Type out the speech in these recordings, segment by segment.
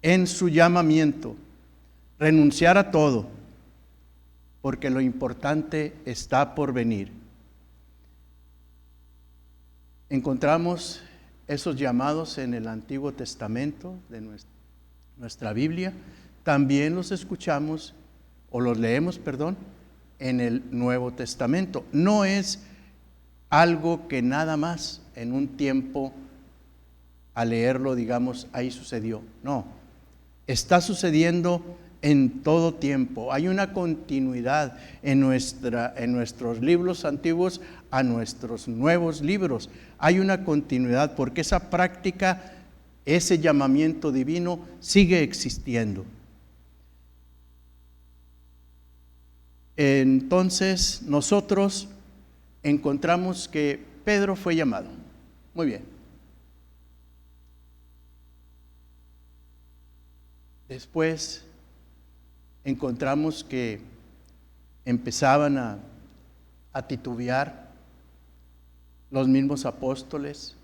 en su llamamiento, renunciar a todo, porque lo importante está por venir. Encontramos esos llamados en el Antiguo Testamento de nuestra Biblia. También los escuchamos, o los leemos, en el Nuevo Testamento. No es algo que nada más en un tiempo, al leerlo, digamos, ahí sucedió. No, está sucediendo en todo tiempo. Hay una continuidad en nuestros libros antiguos a nuestros nuevos libros. Hay una continuidad porque esa práctica, ese llamamiento divino sigue existiendo. Entonces nosotros encontramos que Pedro fue llamado. Muy bien. Después encontramos que empezaban a titubear los mismos apóstoles,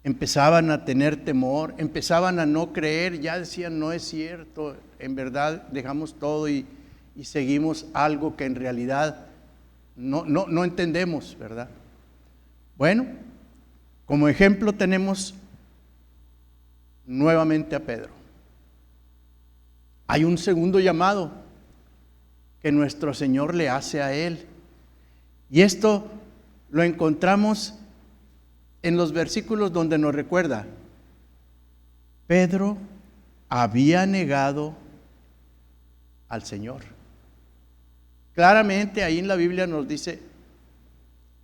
empezaban a tener temor, empezaban a no creer, ya decían, no es cierto, en verdad dejamos todo y seguimos algo que en realidad no entendemos, ¿verdad? Bueno, como ejemplo tenemos nuevamente a Pedro. Hay un segundo llamado que nuestro Señor le hace a él. Y esto lo encontramos en los versículos donde nos recuerda: Pedro había negado al Señor. Claramente ahí en la Biblia nos dice,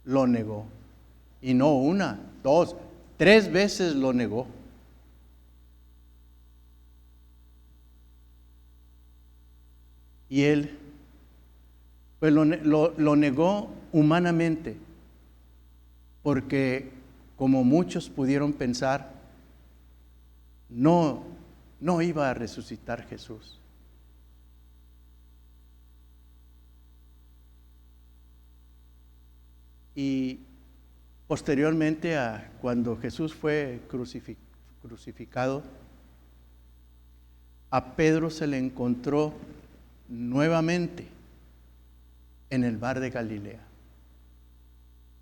lo negó. Y no una, dos, 3 veces lo negó. Y él, pues lo negó humanamente, porque como muchos pudieron pensar, no iba a resucitar Jesús. Y posteriormente, cuando Jesús fue crucificado, a Pedro se le encontró nuevamente en el mar de Galilea,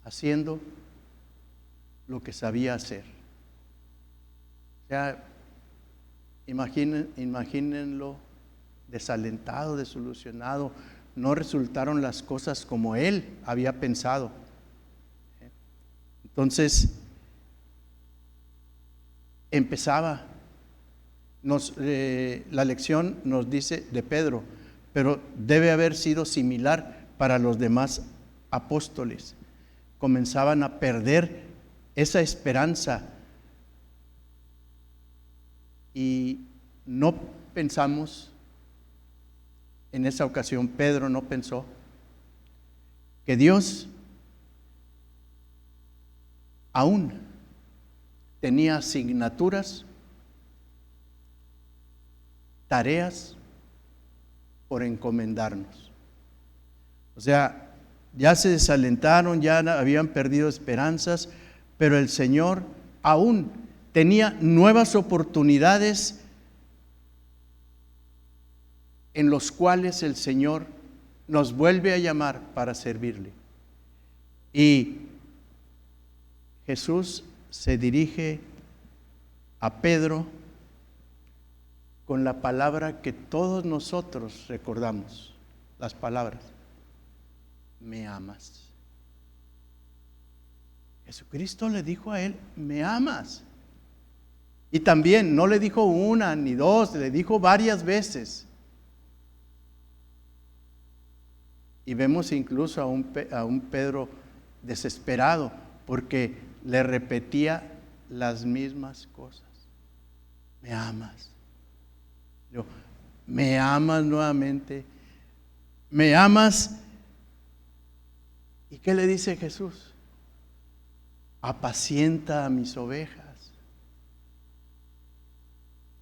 haciendo lo que sabía hacer. O sea, imagínenlo desalentado, desilusionado. No resultaron las cosas como él había pensado. Entonces, empezaba. La lección nos dice de Pedro, pero debe haber sido similar para los demás apóstoles. Comenzaban a perder esa esperanza y no pensamos, en esa ocasión Pedro no pensó que Dios aún tenía asignaturas, tareas por encomendarnos. O sea, ya se desalentaron, ya habían perdido esperanzas, pero el Señor aún tenía nuevas oportunidades en los cuales el Señor nos vuelve a llamar para servirle. Y Jesús se dirige a Pedro con la palabra que todos nosotros recordamos, las palabras: ¿me amas? Jesucristo le dijo a él: ¿me amas? Y también no le dijo una ni dos, le dijo varias veces. Y vemos incluso a un Pedro desesperado porque le repetía las mismas cosas. ¿Me amas? ¿Me amas nuevamente? ¿Me amas? ¿Y qué le dice Jesús? Apacienta a mis ovejas.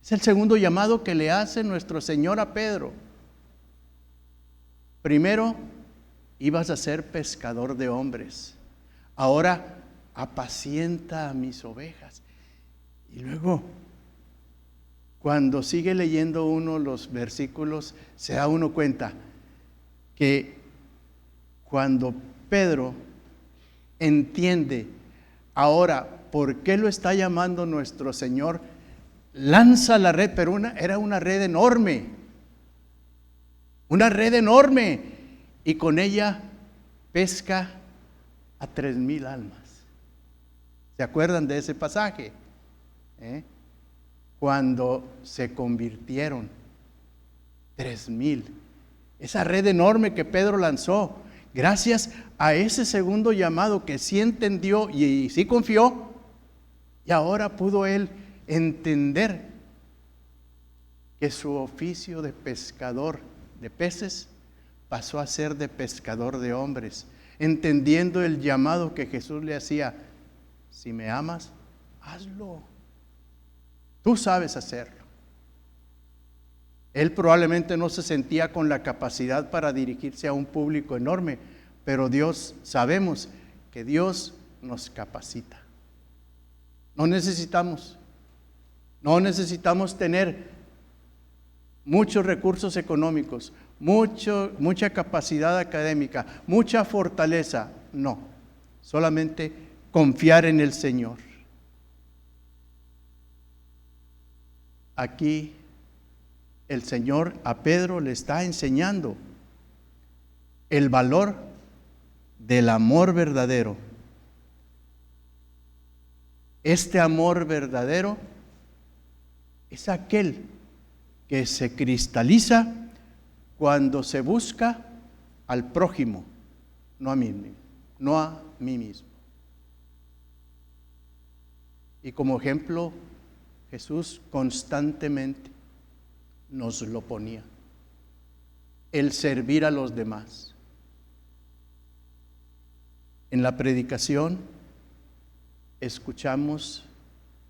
Es el segundo llamado que le hace nuestro Señor a Pedro. Primero, ibas a ser pescador de hombres. Ahora, apacienta a mis ovejas. Y luego, Cuando sigue leyendo uno los versículos, se da uno cuenta que cuando Pedro entiende ahora por qué lo está llamando nuestro Señor, lanza la red, pero era una red enorme, y con ella pesca a 3,000 almas. ¿Se acuerdan de ese pasaje? Cuando se convirtieron 3,000. Esa red enorme que Pedro lanzó, gracias a ese segundo llamado que sí entendió y sí confió, y ahora pudo él entender que su oficio de pescador de peces pasó a ser de pescador de hombres, entendiendo el llamado que Jesús le hacía: si me amas, hazlo. Tú sabes hacerlo. Él probablemente no se sentía con la capacidad para dirigirse a un público enorme, pero sabemos que Dios nos capacita. No necesitamos tener muchos recursos económicos, mucha capacidad académica, mucha fortaleza. No, solamente confiar en el Señor. Aquí el Señor a Pedro le está enseñando el valor del amor verdadero. Este amor verdadero es aquel que se cristaliza cuando se busca al prójimo, no a mí mismo. Y como ejemplo, Jesús constantemente nos lo ponía: el servir a los demás. En la predicación escuchamos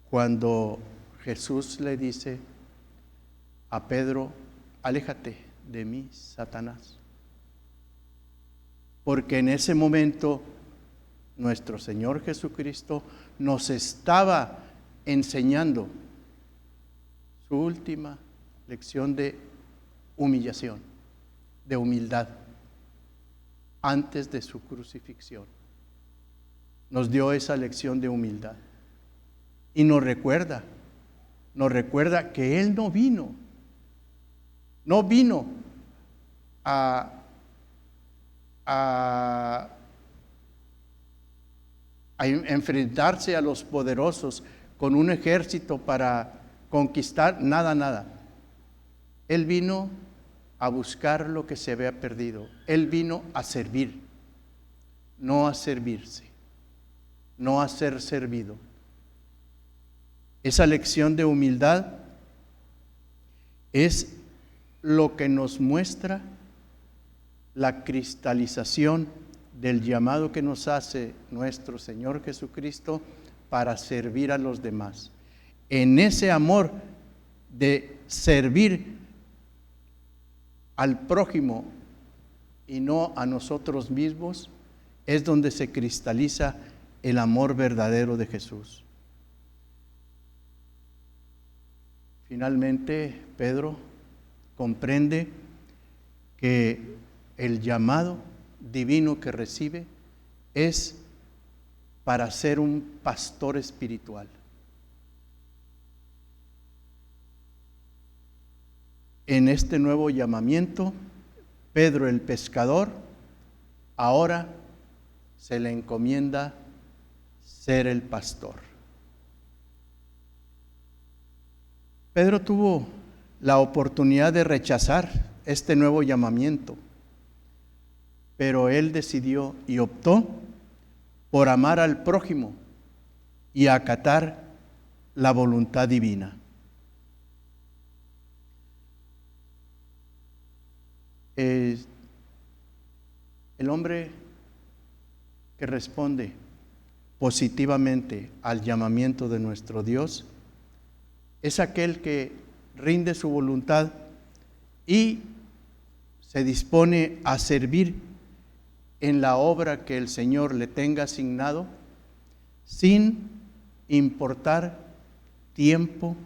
cuando Jesús le dice a Pedro: aléjate de mí, Satanás. Porque en ese momento nuestro Señor Jesucristo nos estaba enseñando su última lección de humillación, de humildad, antes de su crucifixión. Nos dio esa lección de humildad y nos recuerda que Él no vino a enfrentarse a los poderosos con un ejército para conquistar, nada. Él vino a buscar lo que se había perdido. Él vino a servir, no a servirse, no a ser servido. Esa lección de humildad es lo que nos muestra la cristalización del llamado que nos hace nuestro Señor Jesucristo para servir a los demás. En ese amor de servir al prójimo y no a nosotros mismos es donde se cristaliza el amor verdadero de Jesús. Finalmente, Pedro comprende que el llamado divino que recibe es para ser un pastor espiritual. En este nuevo llamamiento, Pedro el pescador ahora se le encomienda ser el pastor. Pedro tuvo la oportunidad de rechazar este nuevo llamamiento, pero él decidió y optó por amar al prójimo y acatar la voluntad divina. El hombre que responde positivamente al llamamiento de nuestro Dios es aquel que rinde su voluntad y se dispone a servir en la obra que el Señor le tenga asignado, sin importar tiempo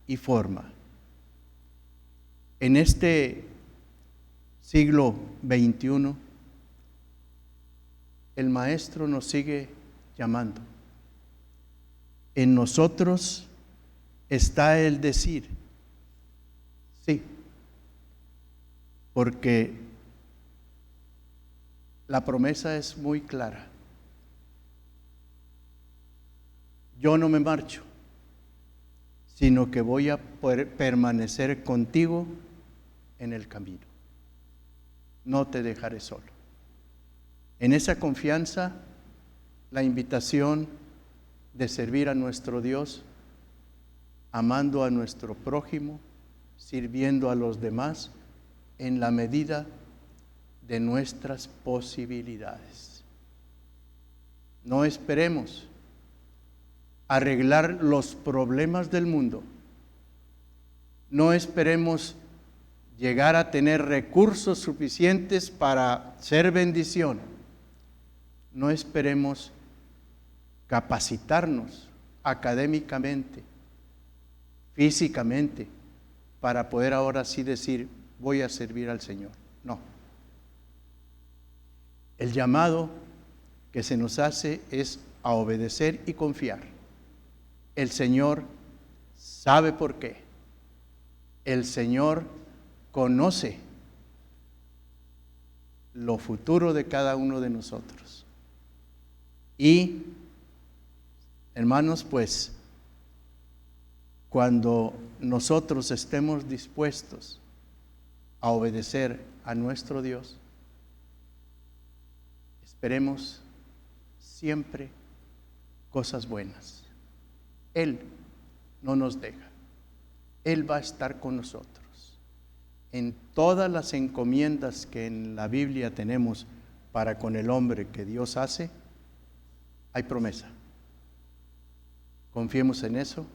y forma. En este siglo XXI, el Maestro nos sigue llamando. En nosotros está el decir, sí, porque la promesa es muy clara. Yo no me marcho, sino que voy a poder permanecer contigo en el camino. No te dejaré solo. En esa confianza, la invitación de servir a nuestro Dios, amando a nuestro prójimo, sirviendo a los demás en la medida de nuestras posibilidades. No esperemos arreglar los problemas del mundo. No esperemos llegar a tener recursos suficientes para ser bendición. No esperemos capacitarnos académicamente, físicamente, para poder ahora sí decir, voy a servir al Señor. No. El llamado que se nos hace es a obedecer y confiar. El Señor sabe por qué. El Señor conoce lo futuro de cada uno de nosotros. Y, hermanos, pues, cuando nosotros estemos dispuestos a obedecer a nuestro Dios, esperemos siempre cosas buenas. Él no nos deja. Él va a estar con nosotros. En todas las encomiendas que en la Biblia tenemos para con el hombre que Dios hace, hay promesa. Confiemos en eso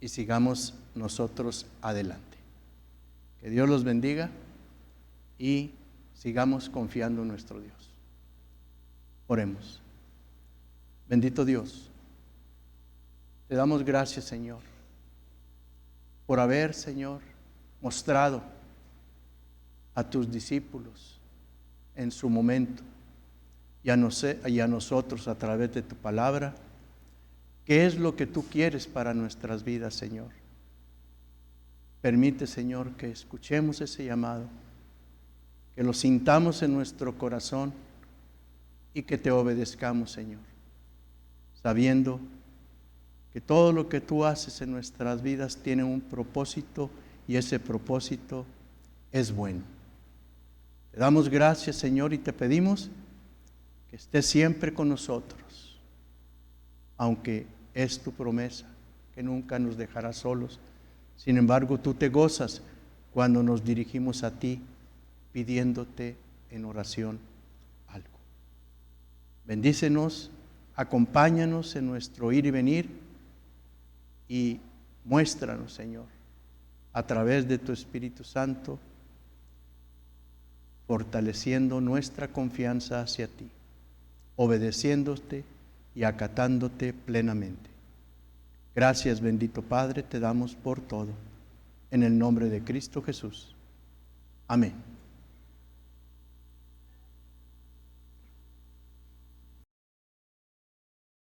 y sigamos nosotros adelante. Que Dios los bendiga y sigamos confiando en nuestro Dios. Oremos. Bendito Dios, te damos gracias, Señor, por haber, Señor, mostrado a tus discípulos en su momento y a nosotros a través de tu palabra, qué es lo que tú quieres para nuestras vidas, Señor. Permite, Señor, que escuchemos ese llamado, que lo sintamos en nuestro corazón y que te obedezcamos, Señor, sabiendo que todo lo que tú haces en nuestras vidas tiene un propósito y ese propósito es bueno. Te damos gracias, Señor, y te pedimos que estés siempre con nosotros, aunque es tu promesa que nunca nos dejarás solos. Sin embargo, tú te gozas cuando nos dirigimos a ti pidiéndote en oración algo. Bendícenos, acompáñanos en nuestro ir y venir y muéstranos, Señor, a través de tu Espíritu Santo, fortaleciendo nuestra confianza hacia ti, obedeciéndote y acatándote plenamente. Gracias, bendito Padre, te damos por todo. En el nombre de Cristo Jesús. Amén.